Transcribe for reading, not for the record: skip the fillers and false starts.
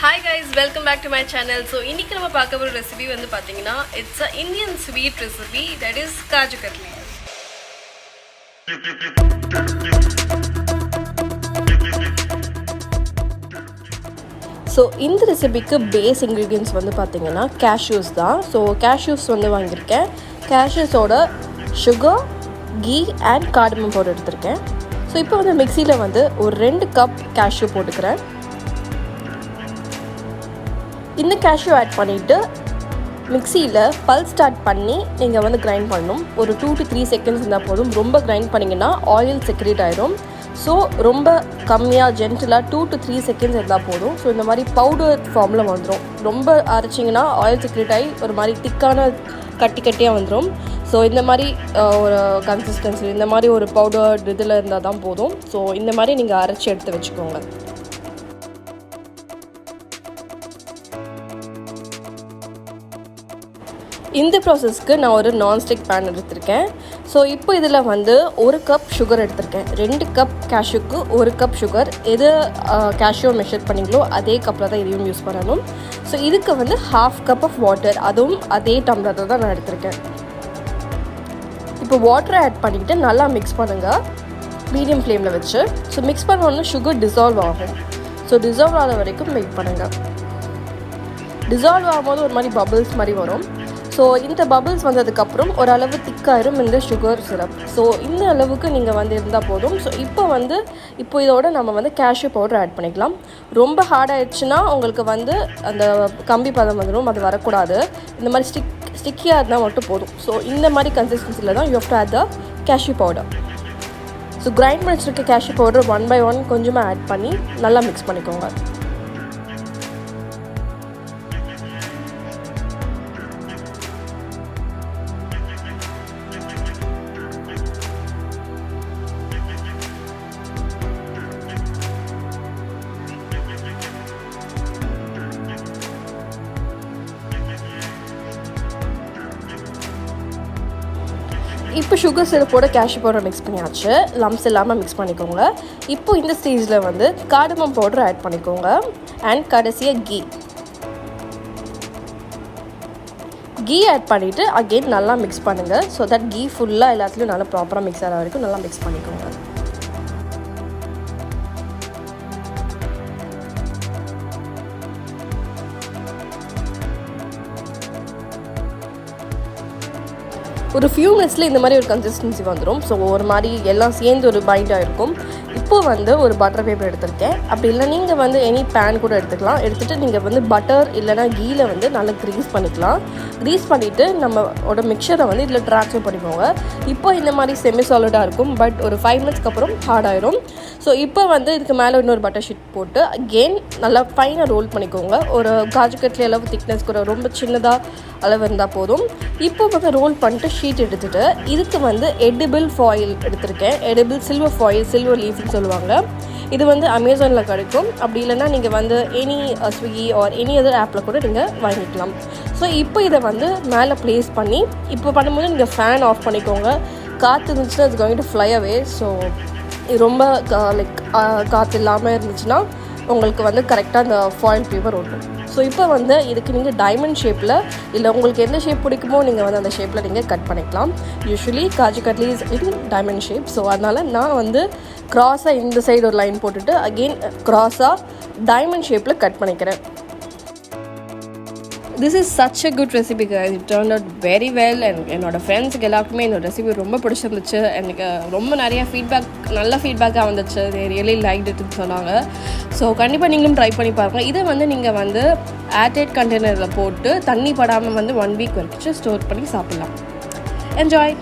Hi guys, welcome back to my channel. So இன்னைக்கு நம்ம பார்க்க போற ரெசிபி வந்து பாத்தீங்கன்னா it's a Indian sweet recipe that is Kaju Katli. So இந்த ரெசிபிக்கு பேஸ் ingredients வந்து பாத்தீங்கன்னா cashews தான். So cashews வந்து வாங்கியிருக்கேன். Cashews ஓட sugar, ghee and cardamom powder எடுத்துர்க்கேன். So இப்போ வந்து மிக்ஸில வந்து ஒரு 2 கப் cashew போட்டுக்கிறேன். இந்த cashew ஆட் பண்ணிவிட்டு மிக்ஸியில் பல்ஸ் ஸ்டார்ட் பண்ணி நீங்கள் வந்து கிரைண்ட் பண்ணணும். ஒரு 2 to 3 செகண்ட்ஸ் இருந்தால் போதும். ரொம்ப கிரைண்ட் பண்ணிங்கன்னா ஆயில் செக்ரேட் ஆகிடும். ஸோ ரொம்ப கம்மியாக ஜென்டிலாக 2 to 3 செகண்ட்ஸ் இருந்தால் போதும். ஸோ இந்த மாதிரி பவுடர் ஃபார்மில் வந்துடும். ரொம்ப அரைச்சிங்கன்னா ஆயில் செக்ரேட் ஆகி ஒரு மாதிரி திக்கான கட்டியாக வந்துடும். ஸோ இந்த மாதிரி ஒரு கன்சிஸ்டன்சி, இந்த மாதிரி ஒரு பவுடர் இதில் இருந்தால் தான் போதும். ஸோ இந்த மாதிரி நீங்கள் அரைச்சி எடுத்து வச்சுக்கோங்க. இந்த ப்ராசஸ்க்கு நான் ஒரு நான்ஸ்டிக் பேன் எடுத்திருக்கேன். ஸோ இப்போ இதில் வந்து 1 கப் சுகர் எடுத்திருக்கேன். 2 கப் கேஷ்யூக்கு 1 கப் சுகர். எது கேஷ்யூ மெஷர் பண்ணிங்களோ அதே கப்பில் தான் இதையும் யூஸ் பண்ணணும். ஸோ இதுக்கு வந்து 1/2 கப் ஆஃப் வாட்டர், அதுவும் அதே டம்ளரில் தான் நான் எடுத்திருக்கேன். இப்போ வாட்டரை ஆட் பண்ணிக்கிட்டு நல்லா மிக்ஸ் பண்ணுங்கள், மீடியம் ஃப்ளேமில் வச்சு. ஸோ மிக்ஸ் பண்ணோன்னா சுகர் டிசால்வ் ஆகும். ஸோ டிசால்வ் ஆகிற வரைக்கும் வெயிட் பண்ணுங்கள். டிசால்வ் ஆகும்போது ஒரு மாதிரி பபிள்ஸ் மாதிரி வரும். ஸோ இந்த பபிள்ஸ் வந்ததுக்கப்புறம் ஓரளவு திக்காயிரும் இந்த சுகர் சிரப். ஸோ இந்த அளவுக்கு நீங்கள் வந்து இருந்தால் போதும். ஸோ இப்போ இதோட நம்ம வந்து கேஷ்யூ பவுடர் ஆட் பண்ணிக்கலாம். ரொம்ப ஹார்ட் ஆகிடுச்சுன்னா உங்களுக்கு வந்து அந்த கம்பி பதம் வந்துடும், அது வரக்கூடாது. இந்த மாதிரி ஸ்டிக்கியாக இருந்தால் மட்டும் போதும். ஸோ இந்த மாதிரி கன்சிஸ்டன்சியில் தான் you have to add the cashew powder. So grind பண்ணி வச்சுருக்க கேஷ்யூ பவுடர் 1 by 1 கொஞ்சமாக ஆட் பண்ணி நல்லா மிக்ஸ் பண்ணிக்கோங்க. இப்போ சுகர் சிரப்போட கேஷ்யூ பவுடர் மிக்ஸ் பண்ணியாச்சு. லம்ஸ் இல்லாமல் மிக்ஸ் பண்ணிக்கோங்க. இப்போ இந்த ஸ்டேஜில் வந்து கார்டமம் பவுடர் ஆட் பண்ணிக்கோங்க. அண்ட் கடைசியாக கீ ஆட் பண்ணிவிட்டு அகெயின் நல்லா மிக்ஸ் பண்ணுங்கள். ஸோ தட் கீ ஃபுல்லாக எல்லாத்துலேயும் நல்லா ப்ராப்பராக மிக்ஸ் ஆகிற வரைக்கும் நல்லா மிக்ஸ் பண்ணிக்கோங்க. ஒரு ஃபியூ மினிட்ஸில் இந்த மாதிரி ஒரு கன்சிஸ்டன்சி வந்துடும். ஸோ ஒரு மாதிரி எல்லாம் சேர்ந்து ஒரு பைண்டாக இருக்கும். இப்போது வந்து ஒரு பட்டர் பேப்பர் எடுத்திருக்கேன். அப்படி இல்லை நீங்கள் வந்து எனி பேன் கூட எடுத்துக்கலாம். எடுத்துகிட்டு நீங்கள் வந்து பட்டர் இல்லைனா கீயில் வந்து நல்லா க்ரீஸ் பண்ணிக்கலாம். க்ரீஸ் பண்ணிவிட்டு நம்மளோட மிக்சரை வந்து இதில் ட்ரான்ஸ்ஃபர் பண்ணிக்கோங்க. இப்போ இந்த மாதிரி செமி சாலிடாக இருக்கும். பட் ஒரு 5 மினிட்ஸ்க்கு அப்புறம் ஹார்ட் ஆயிரும். ஸோ இப்போ வந்து இதுக்கு மேலே இன்னொரு பட்டர் ஷீட் போட்டு அகெயின் நல்லா ஃபைனாக ரோல் பண்ணிக்கோங்க. ஒரு காஜு கட்லி அளவு திக்னஸ் கூட ரொம்ப சின்னதாக அளவு இருந்தால் போதும். இப்போ வந்து ரோல் பண்ணிட்டு ஷீட் எடுத்துகிட்டு இதுக்கு வந்து எடிபிள் ஃபாயில் எடுத்திருக்கேன். எடிபிள் சில்வர் ஃபாயில், சில்வர் லீஃப்னு சொல்லுவாங்க. இது வந்து அமேசானில் கிடைக்கும். அப்படி இல்லைன்னா நீங்கள் வந்து any Swiggy or any other ஆப்பில் கூட நீங்கள் வாங்கிக்கலாம். ஸோ இப்போ இதை வந்து மேலே ப்ளேஸ் பண்ணி இப்போ பண்ணும்போது நீங்கள் ஃபேன் ஆஃப் பண்ணிக்கோங்க. காற்று இருந்துச்சுன்னா it's going to fly away. So ரொம்ப லைக் காற்று இல்லாமல் இருந்துச்சுன்னா உங்களுக்கு வந்து கரெக்டாக அந்த ஃபாயில் பேப்பர் ஒட்டும். ஸோ இப்போ வந்து இதுக்கு நீங்கள் டைமண்ட் ஷேப்பில் இல்லை உங்களுக்கு எந்த ஷேப் பிடிக்குமோ நீங்கள் வந்து அந்த ஷேப்பில் நீங்கள் கட் பண்ணிக்கலாம். Usually kaju katli is in diamond shape. So அதனால் நான் வந்து க்ராஸாக இந்த சைடு ஒரு லைன் போட்டுட்டு அகெயின் க்ராஸாக டைமண்ட் ஷேப்பில் கட் பண்ணிக்கிறேன். This is such a good recipe guys. It turned out very well and என்னோட ஃப்ரெண்ட்ஸுக்கு எல்லாருக்குமே என்னோட ரெசிபி ரொம்ப பிடிச்சிருந்துச்சு. எனக்கு ரொம்ப நிறைய நல்ல ஃபீட்பேக்காக வந்துச்சு. they really liked it சொன்னாங்க. ஸோ கண்டிப்பாக நீங்களும் ட்ரை பண்ணி பாருங்கள். இதை வந்து நீங்கள் வந்து ஏர்டைட் கண்டெய்னரில் போட்டு தண்ணி படாமல் வந்து 1 வீக் வரைக்கும் ஸ்டோர் பண்ணி சாப்பிட்லாம். என்ஜாய்.